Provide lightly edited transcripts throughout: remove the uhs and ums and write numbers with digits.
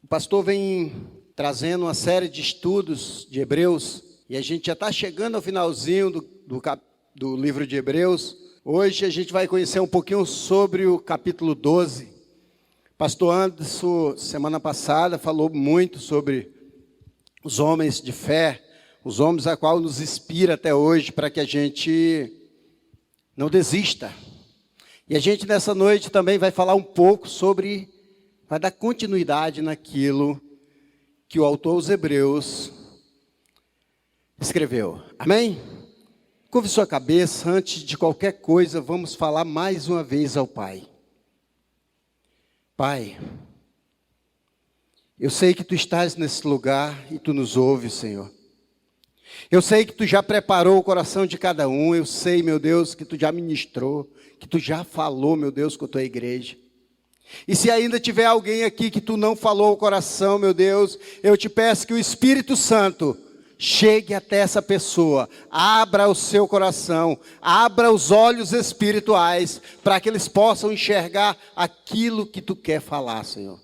O pastor vem trazendo uma série de estudos de Hebreus, e a gente já está chegando ao finalzinho do livro de Hebreus. Hoje a gente vai conhecer um pouquinho sobre o capítulo 12. Pastor Anderson, semana passada, falou muito sobre os homens de fé, os homens a qual nos inspira até hoje para que a gente não desista. E a gente nessa noite também vai falar um pouco sobre, vai dar continuidade naquilo que o autor aos Hebreus escreveu. Amém? Curve sua cabeça, antes de qualquer coisa, vamos falar mais uma vez ao Pai. Pai, eu sei que Tu estás nesse lugar e Tu nos ouves, Senhor. Eu sei que Tu já preparou o coração de cada um, eu sei, meu Deus, que Tu já ministrou, que Tu já falou, meu Deus, com a Tua igreja. E se ainda tiver alguém aqui que Tu não falou o coração, meu Deus, eu te peço que o Espírito Santo chegue até essa pessoa, abra o seu coração, abra os olhos espirituais, para que eles possam enxergar aquilo que Tu quer falar, Senhor.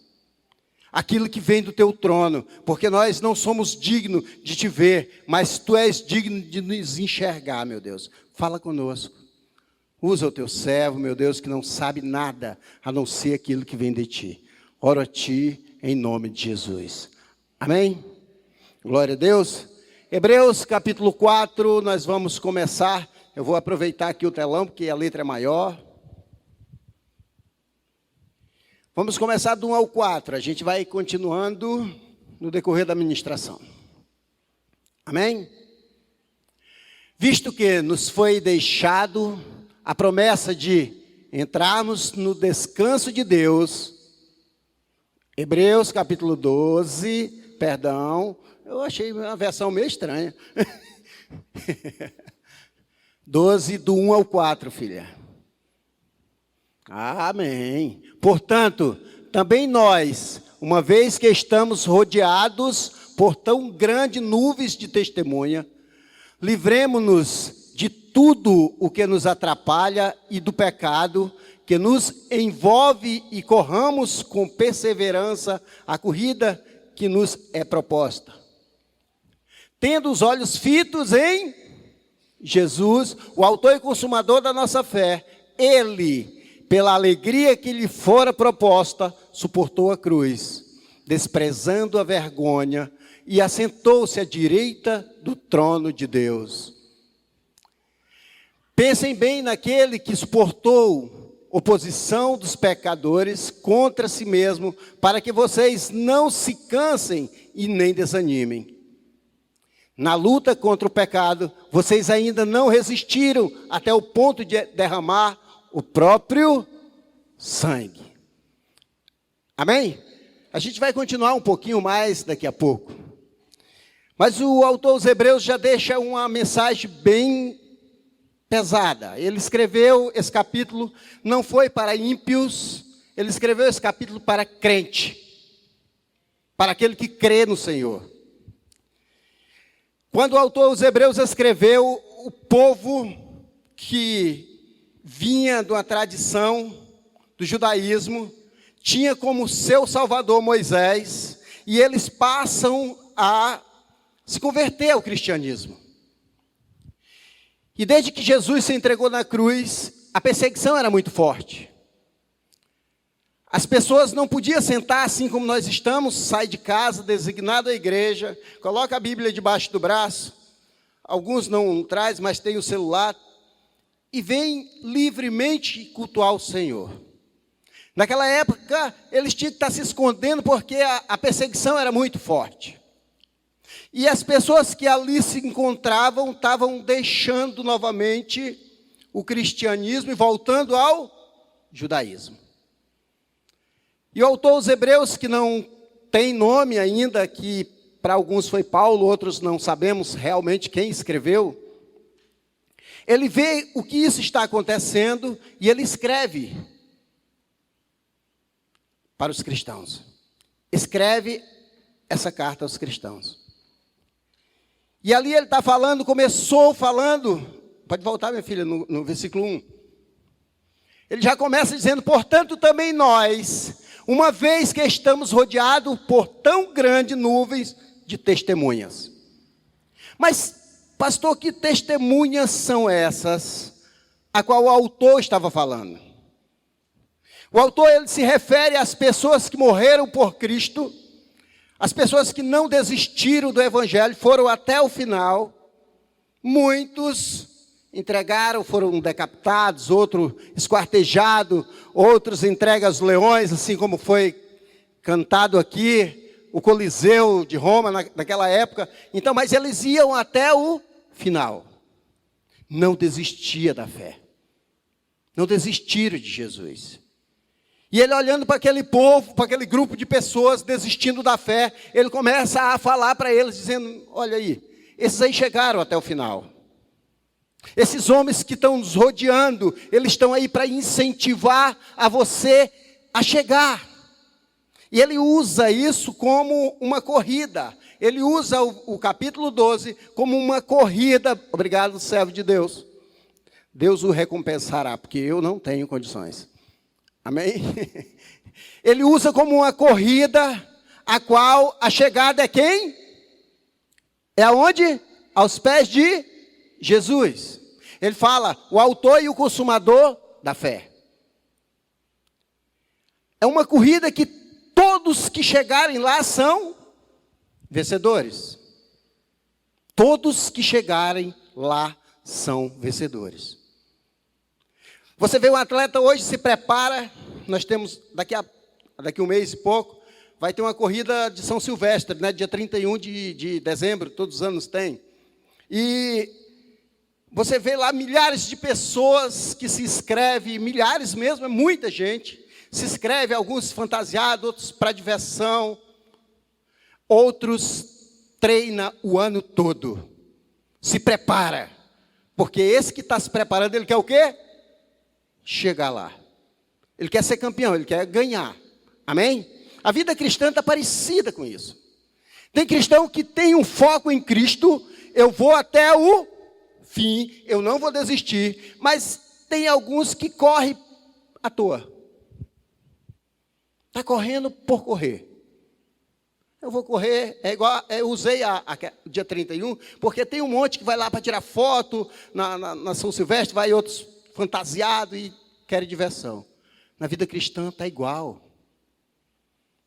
Aquilo que vem do Teu trono, porque nós não somos dignos de Te ver, mas Tu és digno de nos enxergar, meu Deus. Fala conosco. Usa o Teu servo, meu Deus, que não sabe nada, a não ser aquilo que vem de Ti. Oro a Ti, em nome de Jesus. Amém? Glória a Deus. Hebreus capítulo 4, nós vamos começar. Eu vou aproveitar aqui o telão, porque a letra é maior. Vamos começar do 1 ao 4. A gente vai continuando no decorrer da ministração. Amém? Visto que nos foi deixado a promessa de entrarmos no descanso de Deus, Hebreus capítulo 12, eu achei uma versão meio estranha. 12, do 1 ao 4, filha. Amém. Portanto, também nós, uma vez que estamos rodeados por tão grande nuvens de testemunha, livremo-nos de tudo o que nos atrapalha e do pecado que nos envolve e corramos com perseverança a corrida que nos é proposta. Tendo os olhos fitos em Jesus, o autor e consumador da nossa fé, Ele, pela alegria que lhe fora proposta, suportou a cruz, desprezando a vergonha, e assentou-se à direita do trono de Deus. Pensem bem naquele que suportou oposição dos pecadores contra si mesmo, para que vocês não se cansem e nem desanimem. Na luta contra o pecado, vocês ainda não resistiram até o ponto de derramar o próprio sangue. Amém? A gente vai continuar um pouquinho mais daqui a pouco. Mas o autor dos Hebreus já deixa uma mensagem bem pesada. Ele escreveu esse capítulo, não foi para ímpios, ele escreveu esse capítulo para crente, para aquele que crê no Senhor. Quando o autor dos Hebreus escreveu, o povo que vinha de uma tradição do judaísmo, tinha como seu salvador Moisés, e eles passam a se converter ao cristianismo. E desde que Jesus se entregou na cruz, a perseguição era muito forte. As pessoas não podiam sentar assim como nós estamos, sai de casa, designado à igreja, coloca a Bíblia debaixo do braço, alguns não traz, mas tem o celular, e vem livremente cultuar o Senhor. Naquela época, eles tinham que estar se escondendo porque a perseguição era muito forte. E as pessoas que ali se encontravam, estavam deixando novamente o cristianismo e voltando ao judaísmo. E o autor dos Hebreus, que não tem nome ainda, que para alguns foi Paulo, outros não sabemos realmente quem escreveu, ele vê o que isso está acontecendo e ele escreve para os cristãos. Escreve essa carta aos cristãos. E ali ele está falando, começou falando, pode voltar, minha filha, no versículo 1. Ele já começa dizendo, portanto também nós, uma vez que estamos rodeados por tão grandes nuvens de testemunhas. Mas, pastor, que testemunhas são essas a qual o autor estava falando? O autor, ele se refere às pessoas que morreram por Cristo, as pessoas que não desistiram do evangelho, foram até o final. Muitos entregaram, foram decapitados, outros esquartejados, outros entregues aos leões, assim como foi cantado aqui, o Coliseu de Roma naquela época. Então, mas eles iam até o final. Não desistia da fé. Não desistiram de Jesus. E ele olhando para aquele povo, para aquele grupo de pessoas desistindo da fé, ele começa a falar para eles, dizendo, olha aí, esses aí chegaram até o final. Esses homens que estão nos rodeando, eles estão aí para incentivar a você a chegar. E ele usa isso como uma corrida. Ele usa o capítulo 12 como uma corrida. Obrigado, servo de Deus. Deus o recompensará, porque eu não tenho condições. Amém? Ele usa como uma corrida, a qual a chegada é quem? É aonde? Aos pés de Jesus. Ele fala, o autor e o consumador da fé. É uma corrida que todos que chegarem lá são vencedores. Todos que chegarem lá são vencedores. Você vê um atleta hoje, se prepara, nós temos, daqui um mês e pouco, vai ter uma corrida de São Silvestre, né, dia 31 de dezembro, todos os anos tem. E você vê lá milhares de pessoas que se inscrevem, milhares mesmo, é muita gente, se inscreve, alguns fantasiados, outros para diversão, outros treina o ano todo, se prepara, porque esse que está se preparando, ele quer o quê? Chegar lá. Ele quer ser campeão, ele quer ganhar. Amém? A vida cristã está parecida com isso. Tem cristão que tem um foco em Cristo, eu vou até o fim, eu não vou desistir, mas tem alguns que correm à toa. Está correndo por correr. Eu vou correr, é igual, eu usei o dia 31, porque tem um monte que vai lá para tirar foto, na São Silvestre, vai outros fantasiado e querem diversão. Na vida cristã está igual.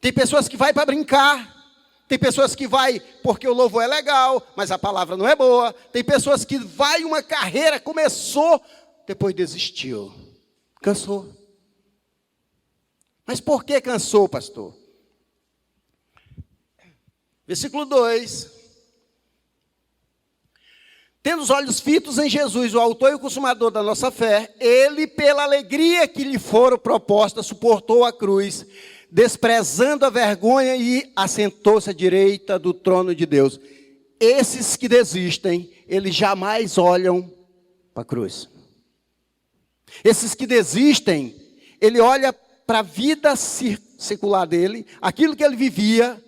Tem pessoas que vai para brincar. Tem pessoas que vai porque o louvor é legal, mas a palavra não é boa. Tem pessoas que vai uma carreira, começou, depois desistiu. Cansou. Mas por que cansou, pastor? Versículo 2. Tendo os olhos fitos em Jesus, o autor e o consumador da nossa fé, ele, pela alegria que lhe fora proposta, suportou a cruz, desprezando a vergonha e assentou-se à direita do trono de Deus. Esses que desistem, eles jamais olham para a cruz. Esses que desistem, ele olha para a vida secular dele, aquilo que ele vivia,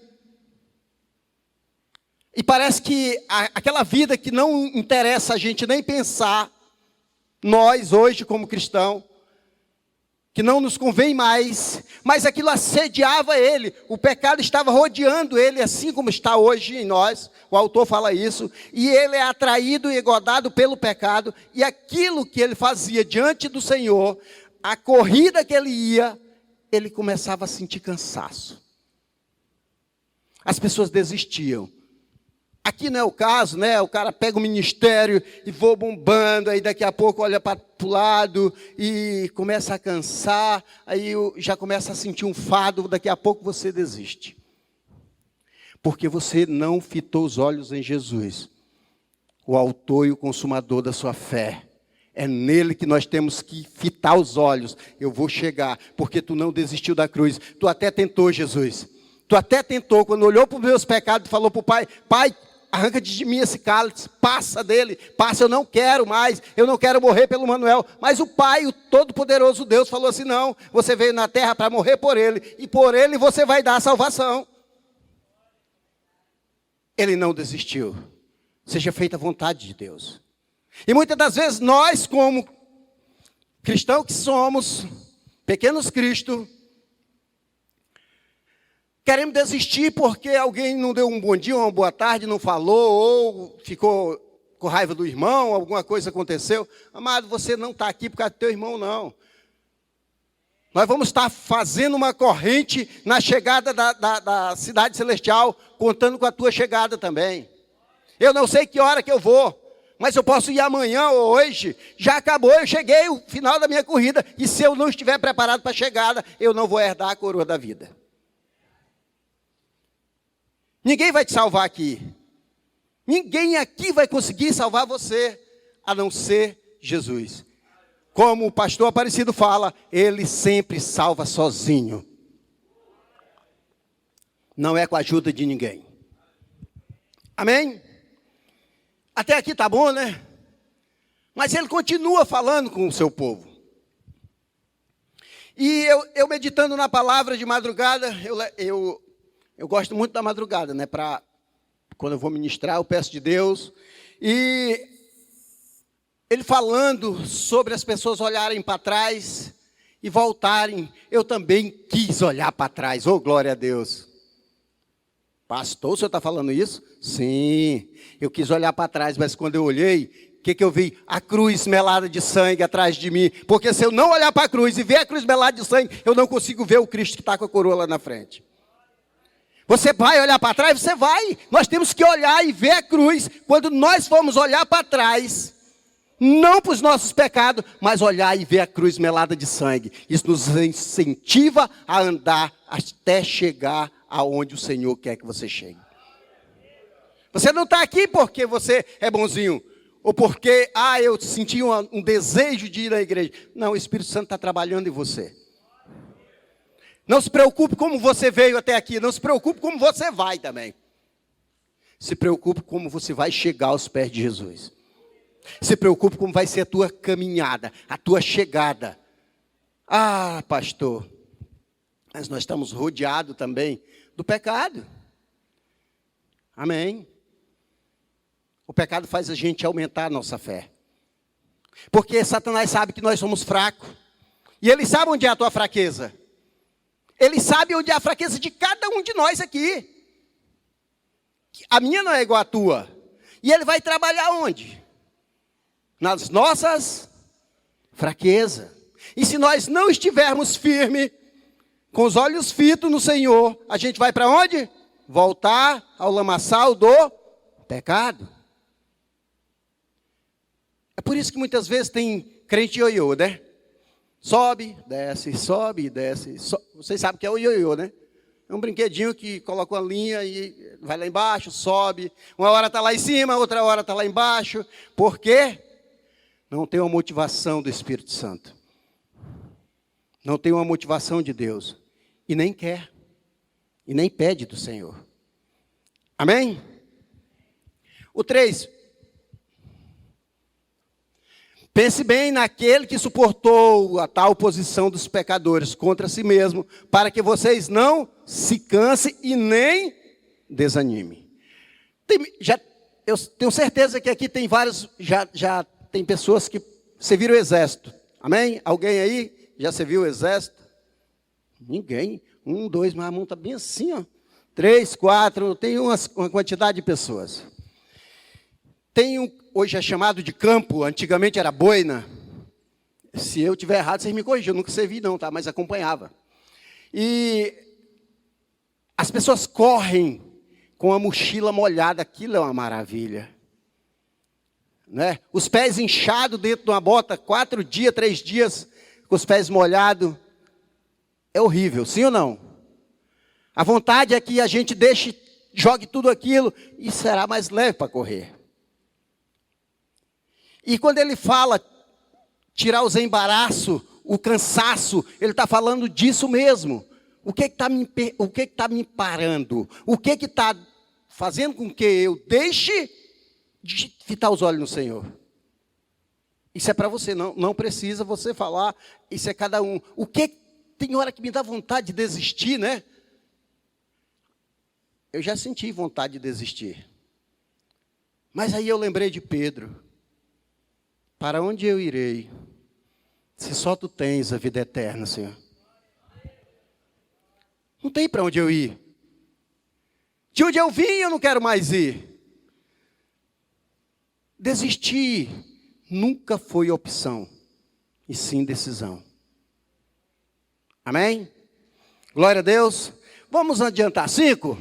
e parece que aquela vida que não interessa a gente nem pensar, nós hoje como cristãos, que não nos convém mais, mas aquilo assediava ele, o pecado estava rodeando ele, assim como está hoje em nós, o autor fala isso, e ele é atraído e engodado pelo pecado, e aquilo que ele fazia diante do Senhor, a corrida que ele ia, ele começava a sentir cansaço. As pessoas desistiam. Aqui não é o caso, né? O cara pega o ministério e voa bombando, aí daqui a pouco olha para o lado e começa a cansar, aí já começa a sentir um fado, daqui a pouco você desiste. Porque você não fitou os olhos em Jesus, o autor e o consumador da sua fé. É nele que nós temos que fitar os olhos. Eu vou chegar, porque tu não desistiu da cruz. Tu até tentou, Jesus. Tu até tentou, quando olhou para os meus pecados, falou para o Pai, Pai, arranca de mim esse cálice, passa dele, passa, eu não quero mais, eu não quero morrer pelo Manuel. Mas o Pai, o Todo-Poderoso Deus, falou assim, não, você veio na terra para morrer por ele, e por ele você vai dar a salvação. Ele não desistiu. Seja feita a vontade de Deus. E muitas das vezes nós, como cristãos que somos, pequenos Cristo, Queremos desistir porque alguém não deu um bom dia, uma boa tarde, não falou, ou ficou com raiva do irmão, alguma coisa aconteceu. Amado, você não está aqui por causa do teu irmão, não. Nós vamos estar fazendo uma corrente na chegada da cidade celestial, contando com a tua chegada também. Eu não sei que hora que eu vou, mas eu posso ir amanhã ou hoje. Já acabou, eu cheguei o final da minha corrida, e se eu não estiver preparado para a chegada, eu não vou herdar a coroa da vida. Ninguém vai te salvar aqui. Ninguém aqui vai conseguir salvar você, a não ser Jesus. Como o pastor Aparecido fala, ele sempre salva sozinho. Não é com a ajuda de ninguém. Amém? Até aqui tá bom, né? Mas ele continua falando com o seu povo. E eu meditando na palavra de madrugada, eu gosto muito da madrugada, né? Quando eu vou ministrar, eu peço de Deus. E ele falando sobre as pessoas olharem para trás e voltarem. Eu também quis olhar para trás. Oh, glória a Deus. Pastor, o senhor está falando isso? Sim, eu quis olhar para trás, mas quando eu olhei, o que eu vi? A cruz melada de sangue atrás de mim. Porque se eu não olhar para a cruz e ver a cruz melada de sangue, eu não consigo ver o Cristo que está com a coroa lá na frente. Você vai olhar para trás? Você vai. Nós temos que olhar e ver a cruz. Quando nós formos olhar para trás, não para os nossos pecados, mas olhar e ver a cruz melada de sangue. Isso nos incentiva a andar até chegar aonde o Senhor quer que você chegue. Você não está aqui porque você é bonzinho, ou porque, eu senti um desejo de ir à igreja. Não, o Espírito Santo está trabalhando em você. Não se preocupe como você veio até aqui, não se preocupe como você vai também. Se preocupe como você vai chegar aos pés de Jesus. Se preocupe como vai ser a tua caminhada, a tua chegada. Ah, pastor, mas nós estamos rodeados também do pecado. Amém. O pecado faz a gente aumentar a nossa fé. Porque Satanás sabe que nós somos fracos. E ele sabe onde é a tua fraqueza. Ele sabe onde é a fraqueza de cada um de nós aqui. A minha não é igual à tua. E ele vai trabalhar onde? Nas nossas fraquezas. E se nós não estivermos firmes, com os olhos fitos no Senhor, a gente vai para onde? Voltar ao lamaçal do pecado. É por isso que muitas vezes tem crente ioiô, né? Sobe, desce. Vocês sabem que é o ioiô, né? É um brinquedinho que coloca uma linha e vai lá embaixo, sobe. Uma hora está lá em cima, outra hora está lá embaixo. Por quê? Não tem uma motivação do Espírito Santo. Não tem uma motivação de Deus. E nem quer. E nem pede do Senhor. Amém? O 3. Pense bem naquele que suportou a tal posição dos pecadores contra si mesmo, para que vocês não se cansem e nem desanimem. Eu tenho certeza que aqui tem vários, já tem pessoas que serviram o exército. Amém? Alguém aí já serviu o exército? Ninguém. 1, 2, mas a mão está bem assim, ó. 3, 4, tem uma quantidade de pessoas. Hoje é chamado de campo, antigamente era boina. Se eu tiver errado, vocês me corrigem, eu nunca servi não, tá? Mas acompanhava. E as pessoas correm com a mochila molhada, aquilo é uma maravilha. Né? Os pés inchados dentro de uma bota, 4 dias, 3 dias, com os pés molhados, é horrível, sim ou não? A vontade é que a gente jogue tudo aquilo e será mais leve para correr. E quando ele fala tirar os embaraços, o cansaço, ele está falando disso mesmo. O que está me parando? O que está fazendo com que eu deixe de fitar os olhos no Senhor? Isso é para você, não precisa você falar, isso é cada um. Tem hora que me dá vontade de desistir, né? Eu já senti vontade de desistir. Mas aí eu lembrei de Pedro. Para onde eu irei, se só tu tens a vida eterna, Senhor? Não tem para onde eu ir. De onde eu vim, eu não quero mais ir. Desistir nunca foi opção, e sim decisão. Amém? Glória a Deus. Vamos adiantar 5.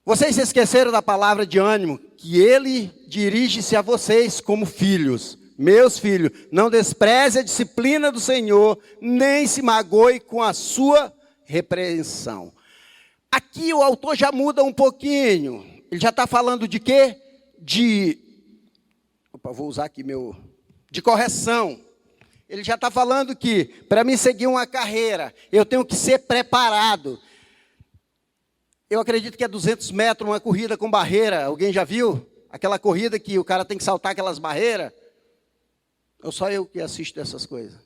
Vocês se esqueceram da palavra de ânimo, que ele dirige-se a vocês como filhos. Meus filhos, não despreze a disciplina do Senhor, nem se magoe com a sua repreensão. Aqui o autor já muda um pouquinho. Ele já está falando de quê? Vou usar aqui de correção. Ele já está falando que, para mim seguir uma carreira, eu tenho que ser preparado. Eu acredito que é 200 metros, uma corrida com barreira. Alguém já viu? Aquela corrida que o cara tem que saltar aquelas barreiras. Ou só eu que assisto essas coisas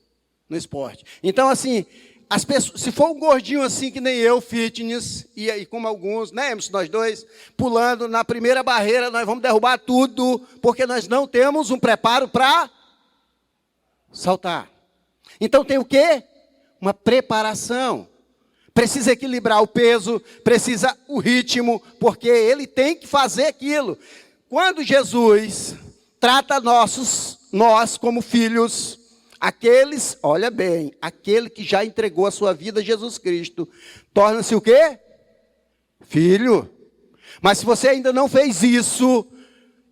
no esporte. Então, assim, as pessoas, se for um gordinho assim que nem eu, fitness, e como alguns, né, nós dois, pulando na primeira barreira, nós vamos derrubar tudo, porque nós não temos um preparo para saltar. Então tem o quê? Uma preparação. Precisa equilibrar o peso, precisa o ritmo, porque ele tem que fazer aquilo. Quando Jesus trata nós como filhos, aqueles, olha bem, aquele que já entregou a sua vida a Jesus Cristo, torna-se o quê? Filho. Mas se você ainda não fez isso,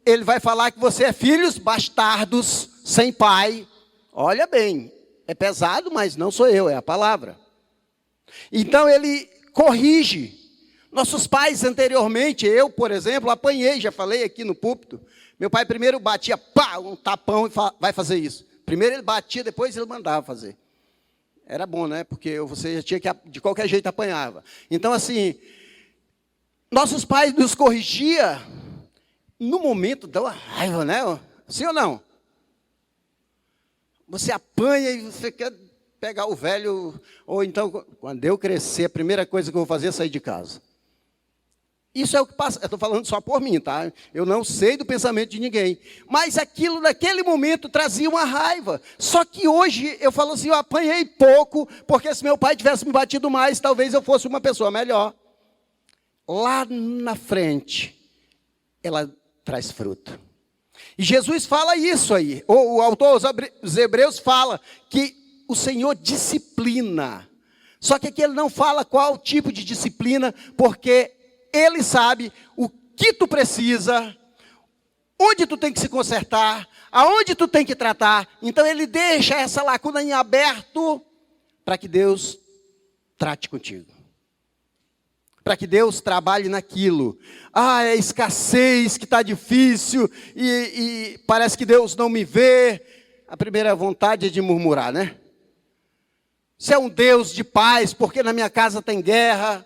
ele vai falar que você é filhos bastardos, sem pai. Olha bem, é pesado, mas não sou eu, é a palavra. Então ele corrige. Nossos pais anteriormente, eu, por exemplo, apanhei, já falei aqui no púlpito. Meu pai primeiro batia, pá, um tapão e vai fazer isso. Primeiro ele batia, depois ele mandava fazer. Era bom, né? Porque você já tinha que, de qualquer jeito, apanhava. Então, assim, nossos pais nos corrigiam, no momento dá uma raiva, né? Sim ou não? Você apanha e você quer pegar o velho, ou então, quando eu crescer, a primeira coisa que eu vou fazer é sair de casa. Isso é o que passa, eu estou falando só por mim, tá? Eu não sei do pensamento de ninguém. Mas aquilo, naquele momento, trazia uma raiva. Só que hoje, eu falo assim, eu apanhei pouco, porque se meu pai tivesse me batido mais, talvez eu fosse uma pessoa melhor. Lá na frente, ela traz fruto. E Jesus fala isso aí. O autor, os Hebreus, fala que o Senhor disciplina. Só que aqui ele não fala qual tipo de disciplina, porque ele sabe o que tu precisa, onde tu tem que se consertar, aonde tu tem que tratar. Então ele deixa essa lacuna em aberto para que Deus trate contigo. Para que Deus trabalhe naquilo. É escassez que está difícil e parece que Deus não me vê. A primeira vontade é de murmurar, né? Se é um Deus de paz, porque na minha casa tem guerra.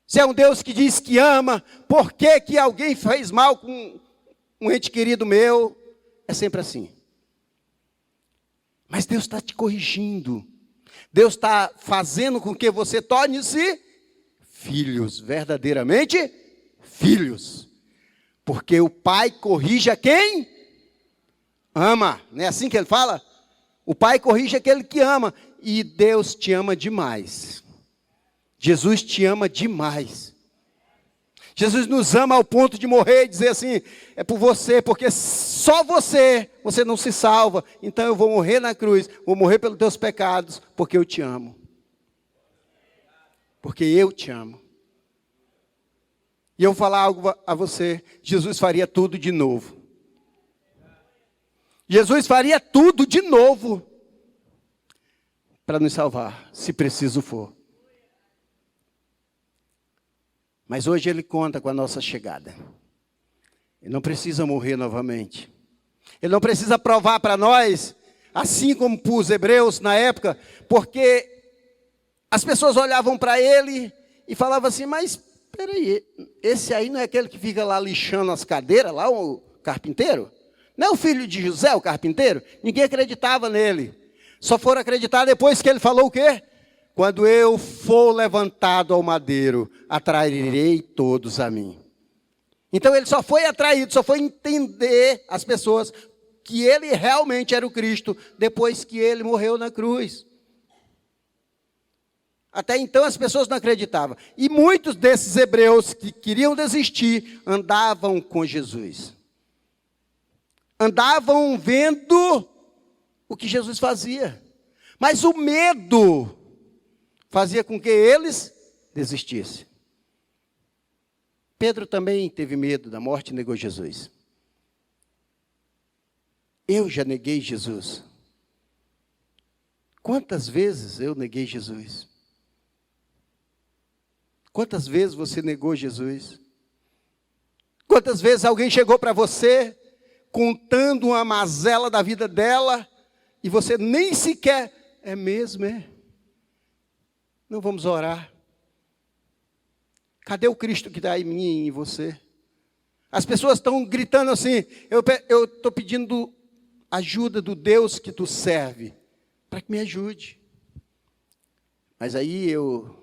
Se é um Deus que diz que ama, por que que alguém fez mal com um ente querido meu? É sempre assim. Mas Deus está te corrigindo. Deus está fazendo com que você torne-se filhos, verdadeiramente filhos. Porque o pai corrige a quem ama. Não é assim que ele fala? O pai corrige aquele que ama. E Deus te ama demais. Jesus te ama demais. Jesus nos ama ao ponto de morrer e dizer assim, é por você, porque só você não se salva. Então eu vou morrer na cruz, vou morrer pelos teus pecados, porque eu te amo. Porque eu te amo. E eu vou falar algo a você, Jesus faria tudo de novo. Jesus faria tudo de novo para nos salvar, se preciso for. Mas hoje Ele conta com a nossa chegada. Ele não precisa morrer novamente. Ele não precisa provar para nós, assim como para os hebreus na época, porque as pessoas olhavam para Ele e falavam assim, mas espera aí, esse aí não é aquele que fica lá lixando as cadeiras, lá o carpinteiro? Não é o filho de José, o carpinteiro? Ninguém acreditava nele. Só foram acreditar depois que ele falou o quê? Quando eu for levantado ao madeiro, atrairei todos a mim. Então ele só foi atraído, só foi entender as pessoas que ele realmente era o Cristo, depois que ele morreu na cruz. Até então as pessoas não acreditavam. E muitos desses hebreus que queriam desistir andavam com Jesus. Andavam vendo o que Jesus fazia. Mas o medo fazia com que eles desistissem. Pedro também teve medo da morte e negou Jesus. Eu já neguei Jesus. Quantas vezes eu neguei Jesus? Quantas vezes você negou Jesus? Quantas vezes alguém chegou para você contando uma mazela da vida dela e você nem sequer, é mesmo, é? Não vamos orar. Cadê o Cristo que está em mim e em você? As pessoas estão gritando assim, eu estou pedindo ajuda do Deus que tu serve, para que me ajude. Mas aí eu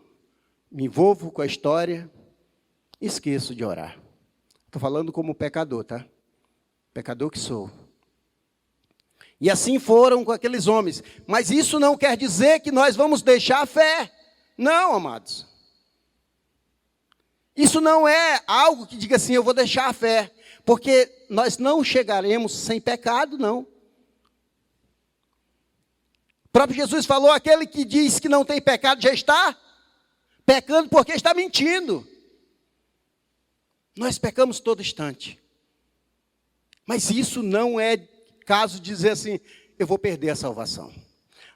me envolvo com a história e esqueço de orar. Estou falando como pecador, tá? Pecador que sou. E assim foram com aqueles homens. Mas isso não quer dizer que nós vamos deixar a fé. Não, amados. Isso não é algo que diga assim, eu vou deixar a fé. Porque nós não chegaremos sem pecado, não. O próprio Jesus falou, aquele que diz que não tem pecado já está pecando porque está mentindo. Nós pecamos todo instante. Mas isso não é caso de dizer assim, eu vou perder a salvação.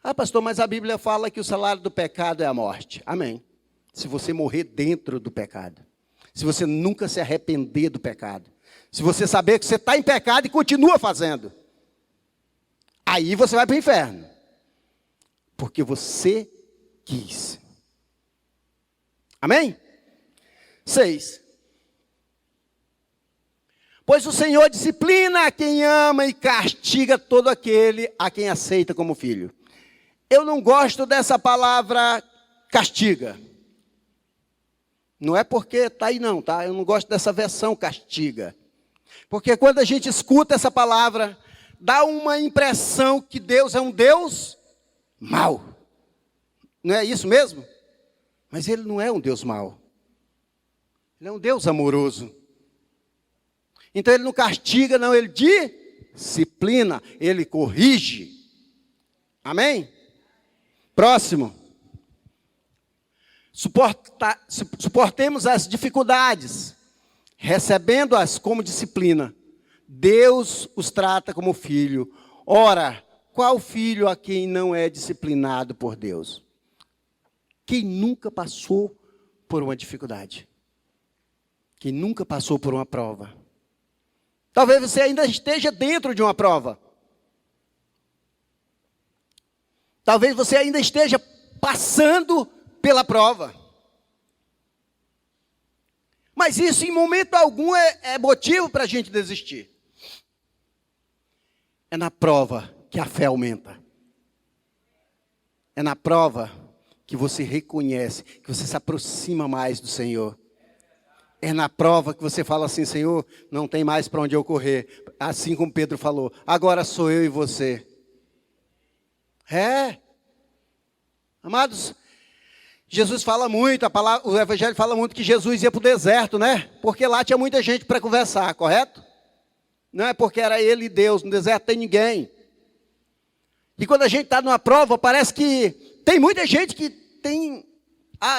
Ah, pastor, mas a Bíblia fala que o salário do pecado é a morte. Amém. Se você morrer dentro do pecado. Se você nunca se arrepender do pecado. Se você saber que você está em pecado e continua fazendo. Aí você vai para o inferno. Porque você quis. Amém? 6. Pois o Senhor disciplina a quem ama e castiga todo aquele a quem aceita como filho. Eu não gosto dessa palavra castiga. Não é porque está aí não, tá? Eu não gosto dessa versão castiga. Porque quando a gente escuta essa palavra, dá uma impressão que Deus é um Deus mau. Não é isso mesmo? Mas Ele não é um Deus mau. Ele é um Deus amoroso. Então Ele não castiga, não. Ele disciplina. Ele corrige. Amém? Próximo. Suportemos as dificuldades, recebendo-as como disciplina. Deus os trata como filho. Ora, qual filho a quem não é disciplinado por Deus? Quem nunca passou por uma dificuldade? Quem nunca passou por uma prova? Talvez você ainda esteja dentro de uma prova. Talvez você ainda esteja passando pela prova. Mas isso em momento algum é motivo para a gente desistir. É na prova que a fé aumenta. É na prova que você reconhece, que você se aproxima mais do Senhor. É na prova que você fala assim, Senhor, não tem mais para onde eu correr. Assim como Pedro falou, agora sou eu e você. Amados, Jesus fala muito, o Evangelho fala muito que Jesus ia para o deserto, né? Porque lá tinha muita gente para conversar, correto? Não é porque era ele e Deus, no deserto tem ninguém. E quando a gente está numa prova, parece que tem muita gente que tem,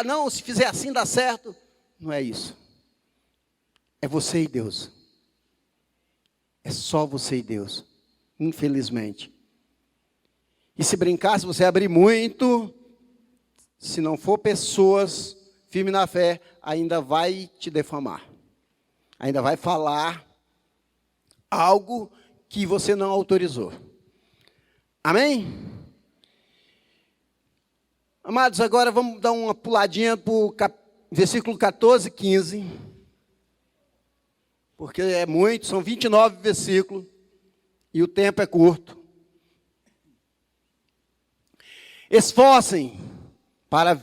não, se fizer assim dá certo. Não é isso. É você e Deus. É só você e Deus, infelizmente. E se brincar, se você abrir muito, se não for pessoas firmes na fé, ainda vai te defamar. Ainda vai falar algo que você não autorizou. Amém? Amados, agora vamos dar uma puladinha para o versículo 14 e 15. Porque é muito, são 29 versículos. E o tempo é curto. Esforcem para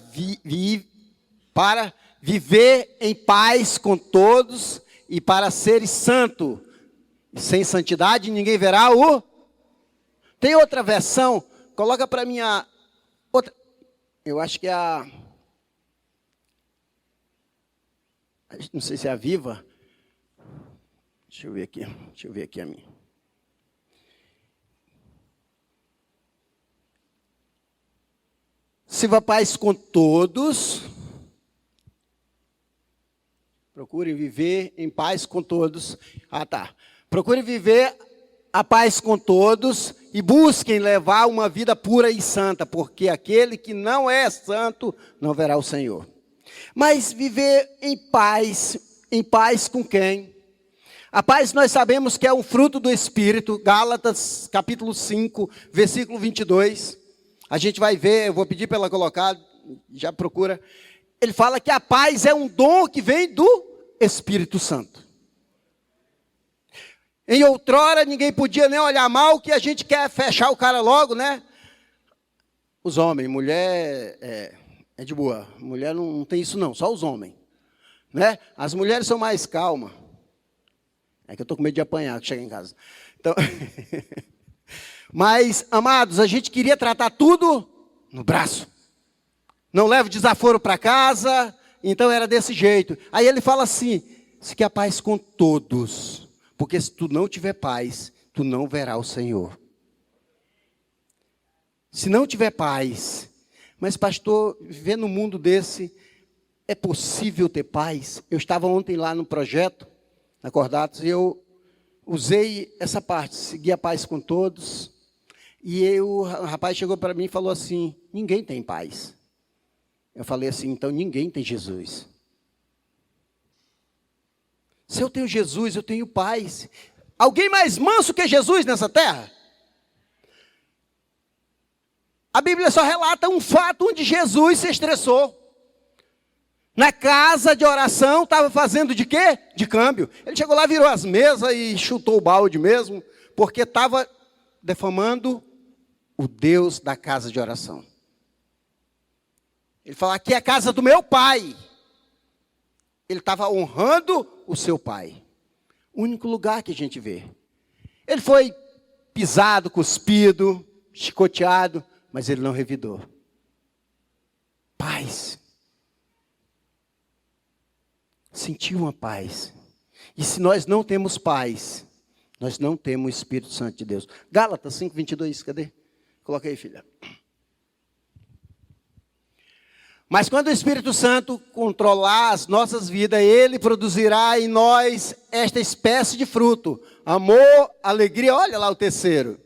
viver em paz com todos e para seres santo. Sem santidade ninguém verá o... Tem outra versão? Coloca para mim a outra. Eu acho que é a Não sei se é a Viva. Deixa eu ver aqui a minha. Viva a paz com todos. Procurem viver em paz com todos. Procurem viver a paz com todos e busquem levar uma vida pura e santa, porque aquele que não é santo não verá o Senhor. Mas viver em paz com quem? A paz nós sabemos que é um fruto do Espírito, Gálatas capítulo 5, versículo 22. A gente vai ver, eu vou pedir para ela colocar, já procura. Ele fala que a paz é um dom que vem do Espírito Santo. Em outrora, ninguém podia nem olhar mal, que a gente quer fechar o cara logo, né? Os homens, mulher é de boa. Mulher não tem isso não, só os homens. Né? As mulheres são mais calmas. É que eu estou com medo de apanhar, que chega em casa. Então, mas, amados, a gente queria tratar tudo no braço. Não leva desaforo para casa, então era desse jeito. Aí ele fala assim, se quer paz com todos. Porque se tu não tiver paz, tu não verás o Senhor. Se não tiver paz, mas pastor, viver num mundo desse, é possível ter paz? Eu estava ontem lá no projeto, na Cordatos, e eu usei essa parte, seguir a paz com todos. E o rapaz chegou para mim e falou assim, ninguém tem paz. Eu falei assim, então ninguém tem Jesus. Se eu tenho Jesus, eu tenho paz. Alguém mais manso que Jesus nessa terra? A Bíblia só relata um fato onde Jesus se estressou. Na casa de oração, estava fazendo de quê? De câmbio. Ele chegou lá, virou as mesas e chutou o balde mesmo, porque estava defamando o Deus da casa de oração. Ele falou, aqui é a casa do meu pai. Ele estava honrando o seu pai. O único lugar que a gente vê. Ele foi pisado, cuspido, chicoteado, mas ele não revidou. Paz. Sentiu uma paz. E se nós não temos paz, nós não temos o Espírito Santo de Deus. Gálatas 5:22, cadê? Coloca aí, filha. Mas quando o Espírito Santo controlar as nossas vidas, Ele produzirá em nós esta espécie de fruto. Amor, alegria, olha lá o terceiro.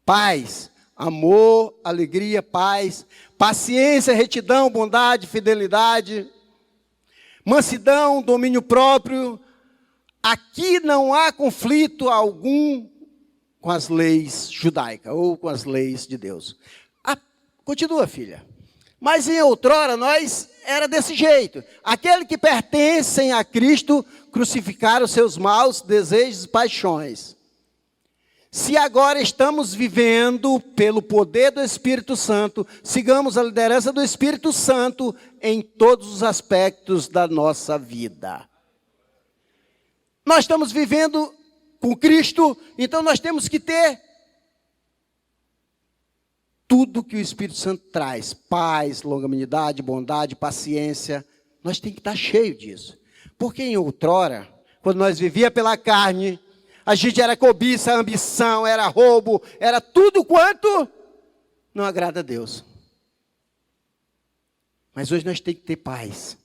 Paz, amor, alegria, paz, paciência, retidão, bondade, fidelidade, mansidão, domínio próprio. Aqui não há conflito algum com as leis judaicas ou com as leis de Deus. Continua, filha. Mas em outrora nós era desse jeito. Aquele que pertencem a Cristo crucificaram seus maus desejos e paixões. Se agora estamos vivendo pelo poder do Espírito Santo, sigamos a liderança do Espírito Santo em todos os aspectos da nossa vida. Nós estamos vivendo com Cristo, então nós temos que ter tudo que o Espírito Santo traz, paz, longanimidade, bondade, paciência, nós temos que estar cheio disso. Porque em outrora, quando nós vivíamos pela carne, a gente era cobiça, ambição, era roubo, era tudo quanto não agrada a Deus. Mas hoje nós temos que ter paz,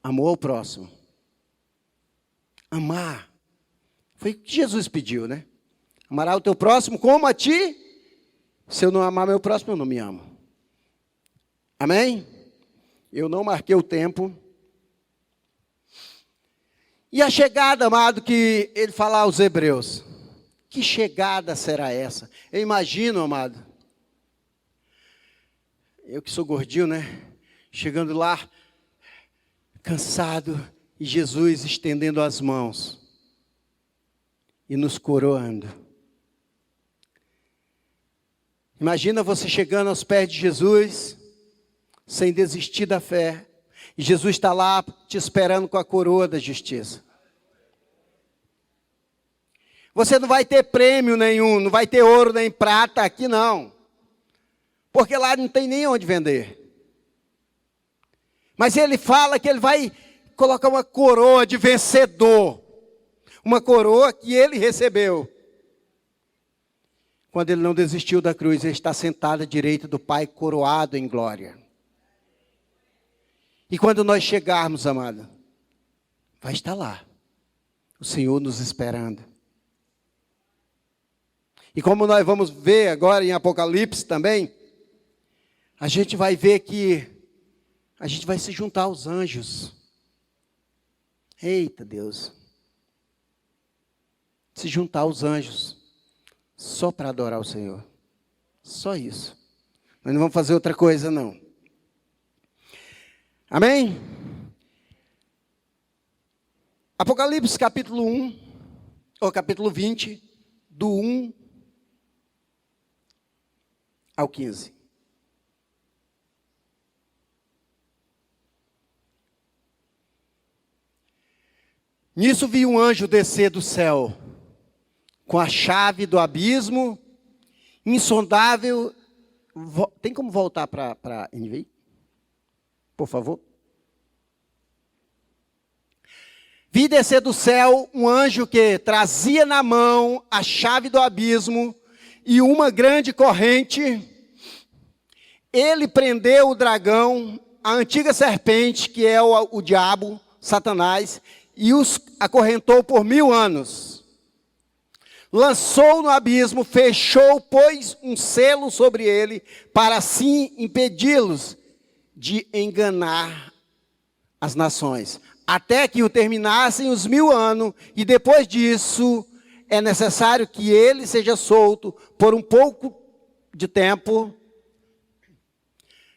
amor ao próximo. Amar, foi o que Jesus pediu, né? Amará o teu próximo como a ti. Se eu não amar meu próximo, eu não me amo. Amém? Eu não marquei o tempo. E a chegada, amado, que ele fala aos hebreus. Que chegada será essa? Eu imagino, amado. Eu que sou gordinho, né? Chegando lá, cansado, e Jesus estendendo as mãos. E nos coroando. Imagina você chegando aos pés de Jesus, sem desistir da fé, e Jesus está lá te esperando com a coroa da justiça. Você não vai ter prêmio nenhum, não vai ter ouro nem prata aqui não, porque lá não tem nem onde vender. Mas ele fala que ele vai colocar uma coroa de vencedor. Uma coroa que ele recebeu. Quando ele não desistiu da cruz, ele está sentado à direita do Pai, coroado em glória. E quando nós chegarmos, amado, vai estar lá, o Senhor nos esperando. E como nós vamos ver agora em Apocalipse também, a gente vai ver que a gente vai se juntar aos anjos. Eita Deus. Se juntar aos anjos, só para adorar o Senhor. Só isso. Nós não vamos fazer outra coisa, não. Amém? Apocalipse capítulo 1, ou capítulo 20, do 1 ao 15. Nisso vi um anjo descer do céu, com a chave do abismo, insondável. Tem como voltar para NVI? Por favor. Vi descer do céu um anjo que trazia na mão a chave do abismo e uma grande corrente. Ele prendeu o dragão, a antiga serpente, que é o diabo, Satanás, e os acorrentou por 1000 anos. Lançou no abismo, fechou, pôs um selo sobre ele, para assim impedi-los de enganar as nações, até que o terminassem os 1000 anos, e depois disso é necessário que ele seja solto por um pouco de tempo.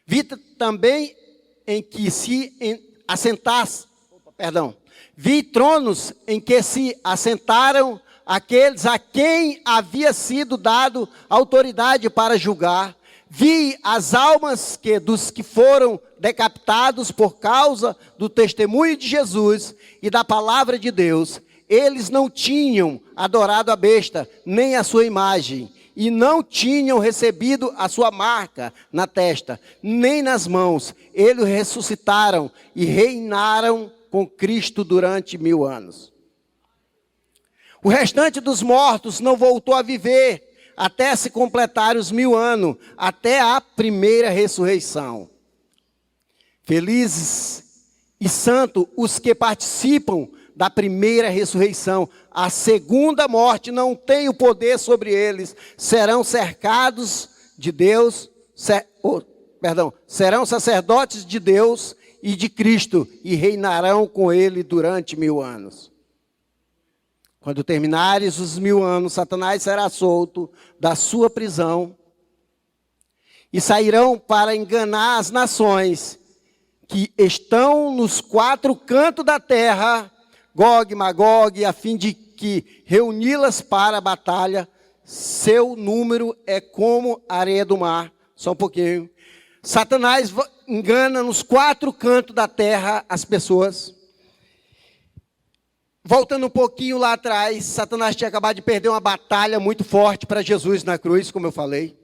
Vi também em que se assentasse, vi tronos em que se assentaram aqueles a quem havia sido dado autoridade para julgar. Vi as almas dos que foram decapitados por causa do testemunho de Jesus e da palavra de Deus. Eles não tinham adorado a besta, nem a sua imagem, e não tinham recebido a sua marca na testa, nem nas mãos. Eles ressuscitaram e reinaram com Cristo durante 1000 anos. O restante dos mortos não voltou a viver, até se completar os 1000 anos, até a primeira ressurreição. Felizes e santos os que participam da primeira ressurreição. A segunda morte não tem o poder sobre eles. Serão cercados de Deus, serão sacerdotes de Deus e de Cristo, e reinarão com ele durante 1000 anos. Quando terminares os 1000 anos, Satanás será solto da sua prisão e sairão para enganar as nações que estão nos 4 cantos da terra, Gog e Magog, a fim de que reuni-las para a batalha. Seu número é como a areia do mar. Só um pouquinho. Satanás engana nos 4 cantos da terra as pessoas. Voltando um pouquinho lá atrás, Satanás tinha acabado de perder uma batalha muito forte para Jesus na cruz, como eu falei.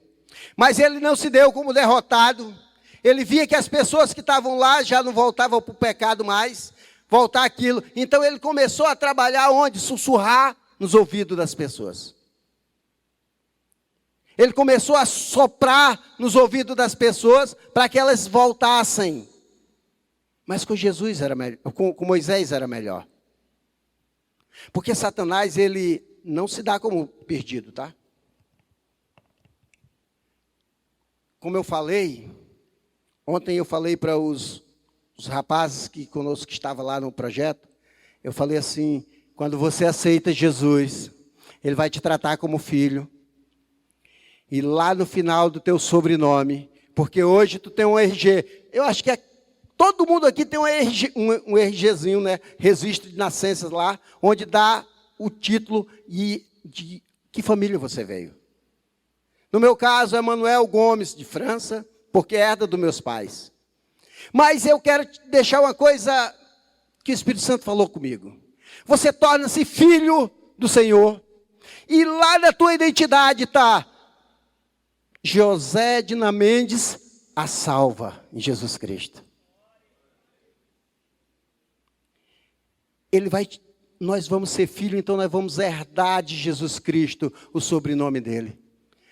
Mas ele não se deu como derrotado. Ele via que as pessoas que estavam lá já não voltavam para o pecado mais, voltar aquilo. Então ele começou a trabalhar onde? Sussurrar nos ouvidos das pessoas. Ele começou a soprar nos ouvidos das pessoas para que elas voltassem. Mas com Jesus era melhor, com Moisés era melhor. Porque Satanás, ele não se dá como perdido, tá? Como eu falei, ontem eu falei para os rapazes que conosco que estavam lá no projeto, eu falei assim, quando você aceita Jesus, ele vai te tratar como filho. E lá no final do teu sobrenome, porque hoje tu tem um RG, eu acho que todo mundo aqui tem um RGzinho, né? Registro de nascenças lá, onde dá o título e de que família você veio. No meu caso, é Manuel Gomes, de França, porque herda dos meus pais. Mas eu quero te deixar uma coisa que o Espírito Santo falou comigo. Você torna-se filho do Senhor, e lá na tua identidade está José Dina Mendes, a salva em Jesus Cristo. nós vamos ser filho, então nós vamos herdar de Jesus Cristo o sobrenome dele.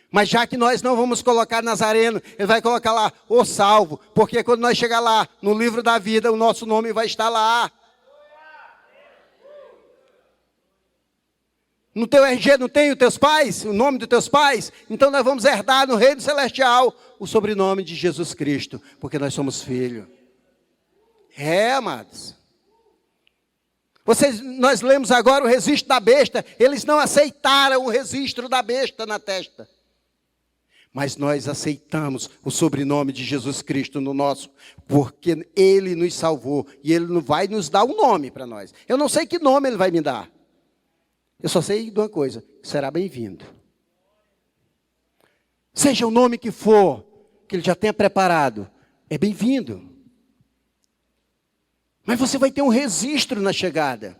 Mas já que nós não vamos colocar Nazareno, ele vai colocar lá, o salvo, porque quando nós chegar lá, no livro da vida, o nosso nome vai estar lá. No teu RG não tem os teus pais, o nome dos teus pais? Então nós vamos herdar no reino celestial o sobrenome de Jesus Cristo, porque nós somos filhos. Amados. Nós lemos agora o registro da besta, eles não aceitaram o registro da besta na testa. Mas nós aceitamos o sobrenome de Jesus Cristo no nosso, porque Ele nos salvou e Ele não vai nos dar um nome para nós. Eu não sei que nome Ele vai me dar. Eu só sei de uma coisa, será bem-vindo. Seja o nome que for, que Ele já tenha preparado, é bem-vindo. Mas você vai ter um registro na chegada.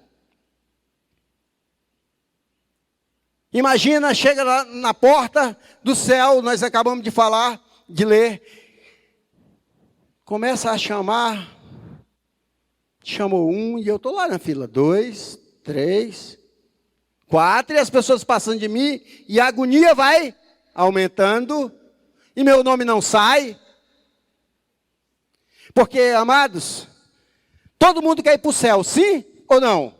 Imagina, chega lá na porta do céu, nós acabamos de falar, de ler. Começa a chamar. Chamou um e eu estou lá na fila. 2, 3, 4. E as pessoas passando de mim. E a agonia vai aumentando. E meu nome não sai. Porque, amados, todo mundo quer ir para o céu, sim ou não?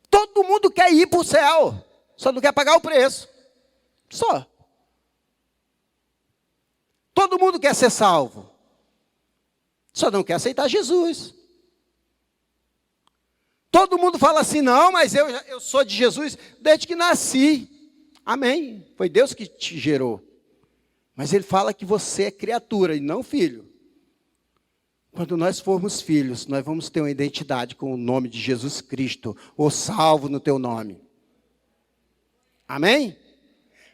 Todo mundo quer ir para o céu. Só não quer pagar o preço. Só. Todo mundo quer ser salvo. Só não quer aceitar Jesus. Todo mundo fala assim, não, mas eu sou de Jesus desde que nasci. Amém. Foi Deus que te gerou. Mas Ele fala que você é criatura e não filho. Quando nós formos filhos, nós vamos ter uma identidade com o nome de Jesus Cristo. O salvo no teu nome. Amém?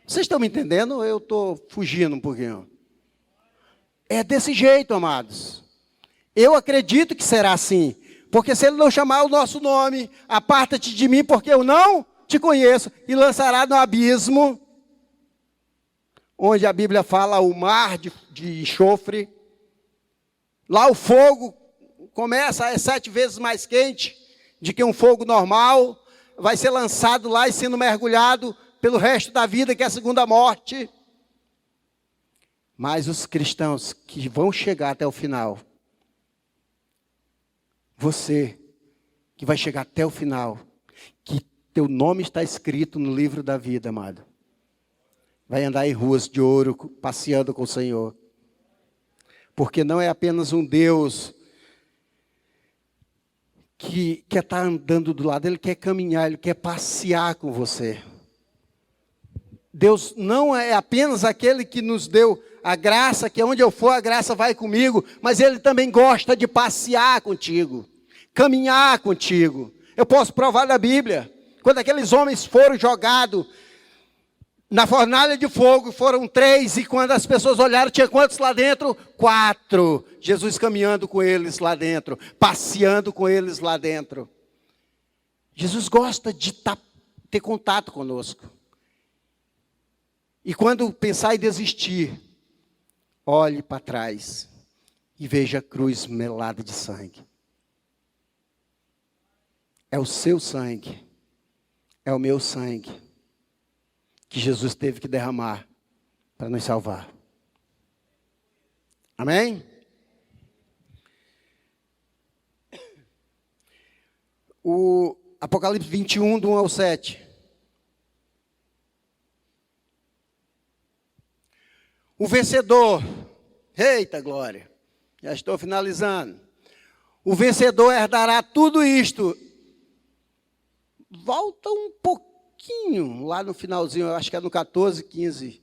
Vocês estão me entendendo ou eu estou fugindo um pouquinho? É desse jeito, amados. Eu acredito que será assim. Porque se Ele não chamar o nosso nome, aparta-te de mim, porque eu não te conheço. E lançará no abismo, onde a Bíblia fala o mar de enxofre. Lá o fogo começa, é 7 vezes mais quente do que um fogo normal. Vai ser lançado lá e sendo mergulhado pelo resto da vida, que é a segunda morte. Mas os cristãos que vão chegar até o final, você que vai chegar até o final, que teu nome está escrito no livro da vida, amado, vai andar em ruas de ouro, passeando com o Senhor. Porque não é apenas um Deus que quer estar andando do lado, Ele quer caminhar, Ele quer passear com você. Deus não é apenas aquele que nos deu a graça, que onde eu for a graça vai comigo, mas Ele também gosta de passear contigo, caminhar contigo. Eu posso provar da Bíblia, quando aqueles homens foram jogados na fornalha de fogo, foram 3, e quando as pessoas olharam, tinha quantos lá dentro? 4. Jesus caminhando com eles lá dentro, passeando com eles lá dentro. Jesus gosta de ter contato conosco. E quando pensar em desistir, olhe para trás e veja a cruz melada de sangue. É o seu sangue, é o meu sangue, que Jesus teve que derramar para nos salvar. Amém? O Apocalipse 21, do 1 ao 7. O vencedor, eita glória, já estou finalizando. O vencedor herdará tudo isto. Volta um pouquinho lá no finalzinho, eu acho que é no 14, 15.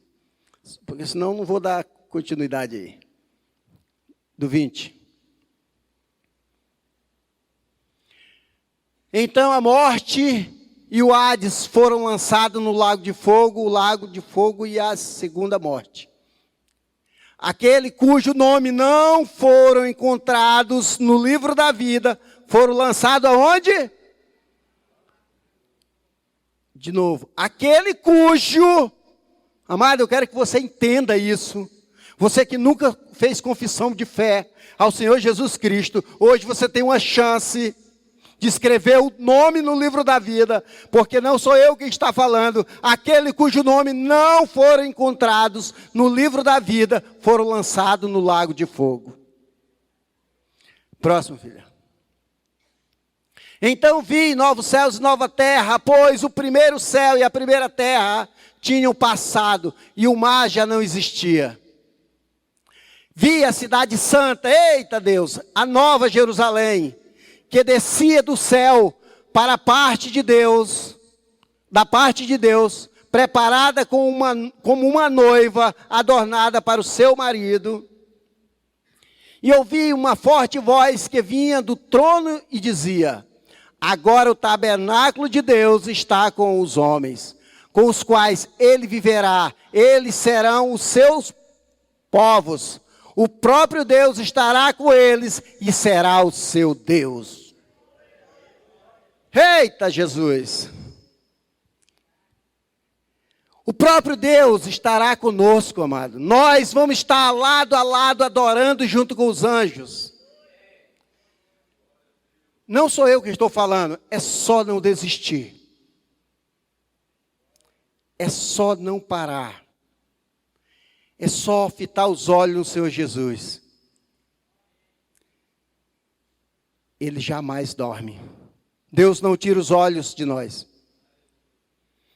Porque senão não vou dar continuidade aí. Do 20. Então a morte e o Hades foram lançados no lago de fogo, o lago de fogo e a segunda morte. Aquele cujo nome não foram encontrados no livro da vida, foram lançados aonde? De novo, aquele cujo, amado, eu quero que você entenda isso. Você que nunca fez confissão de fé ao Senhor Jesus Cristo, hoje você tem uma chance de escrever o nome no livro da vida, porque não sou eu quem está falando, aquele cujo nome não foram encontrados no livro da vida, foram lançados no lago de fogo. Próximo, filha. Então vi novos céus e nova terra, pois o primeiro céu e a primeira terra tinham passado, e o mar já não existia. Vi a cidade santa, eita Deus, a nova Jerusalém, que descia do céu para a parte de Deus, da parte de Deus, preparada como uma noiva adornada para o seu marido. E ouvi uma forte voz que vinha do trono e dizia: agora o tabernáculo de Deus está com os homens, com os quais ele viverá, eles serão os seus povos. O próprio Deus estará com eles e será o seu Deus. Eita Jesus! O próprio Deus estará conosco, amado. Nós vamos estar lado a lado adorando junto com os anjos. Não sou eu que estou falando, é só não desistir. É só não parar. É só fitar os olhos no Senhor Jesus. Ele jamais dorme. Deus não tira os olhos de nós.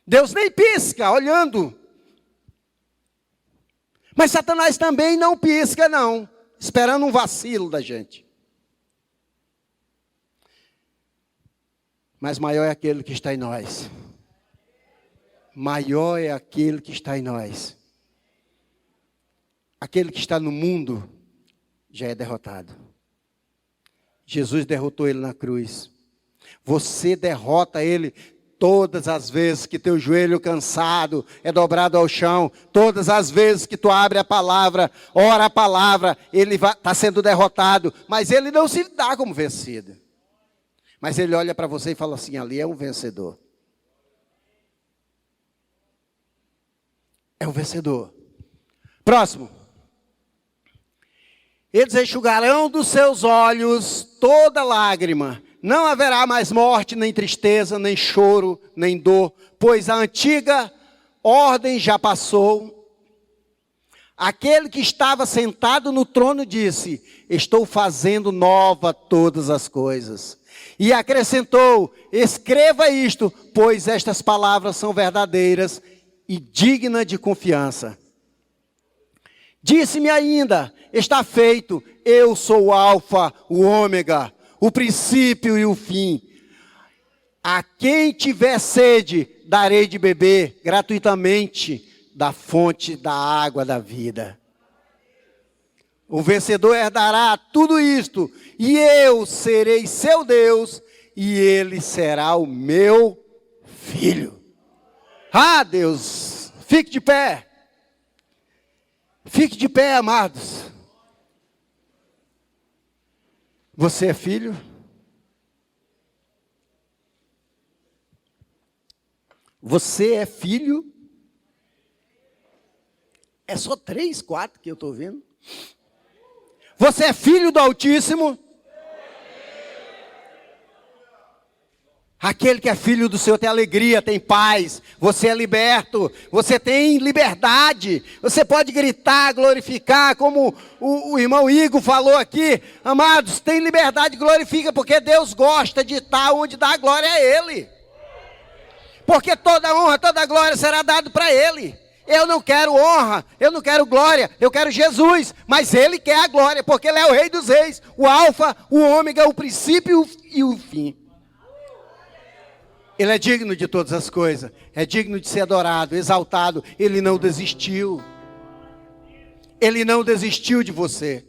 Deus nem pisca, olhando. Mas Satanás também não pisca, não. Esperando um vacilo da gente. Mas maior é aquele que está em nós. Maior é aquele que está em nós. Aquele que está no mundo já é derrotado. Jesus derrotou ele na cruz. Você derrota ele todas as vezes que teu joelho cansado é dobrado ao chão. Todas as vezes que tu abre a palavra, ora a palavra, ele está sendo derrotado. Mas ele não se dá como vencido. Mas ele olha para você e fala assim: ali é um vencedor. É um vencedor. Próximo. Eles enxugarão dos seus olhos toda lágrima. Não haverá mais morte, nem tristeza, nem choro, nem dor, pois a antiga ordem já passou. Aquele que estava sentado no trono disse: estou fazendo nova todas as coisas. E acrescentou: escreva isto, pois estas palavras são verdadeiras e dignas de confiança. Disse-me ainda: está feito, eu sou o Alfa, o Ômega, o princípio e o fim. A quem tiver sede, darei de beber gratuitamente da fonte da água da vida. O vencedor herdará tudo isto, e eu serei seu Deus, e ele será o meu filho. Ah, Deus, fique de pé. Fique de pé, amados. Você é filho? Você é filho? É só 3, 4 que eu estou vendo. Você é filho do Altíssimo? Aquele que é filho do Senhor tem alegria, tem paz, você é liberto, você tem liberdade, você pode gritar, glorificar, como o irmão Igor falou aqui. Amados, tem liberdade, glorifica, porque Deus gosta de estar onde dá a glória a Ele. Porque toda honra, toda glória será dada para Ele. Eu não quero honra, eu não quero glória, eu quero Jesus, mas Ele quer a glória, porque Ele é o Rei dos Reis, o Alfa, o Ômega, o princípio e o fim. Ele é digno de todas as coisas, é digno de ser adorado, exaltado. Ele não desistiu. Ele não desistiu de você.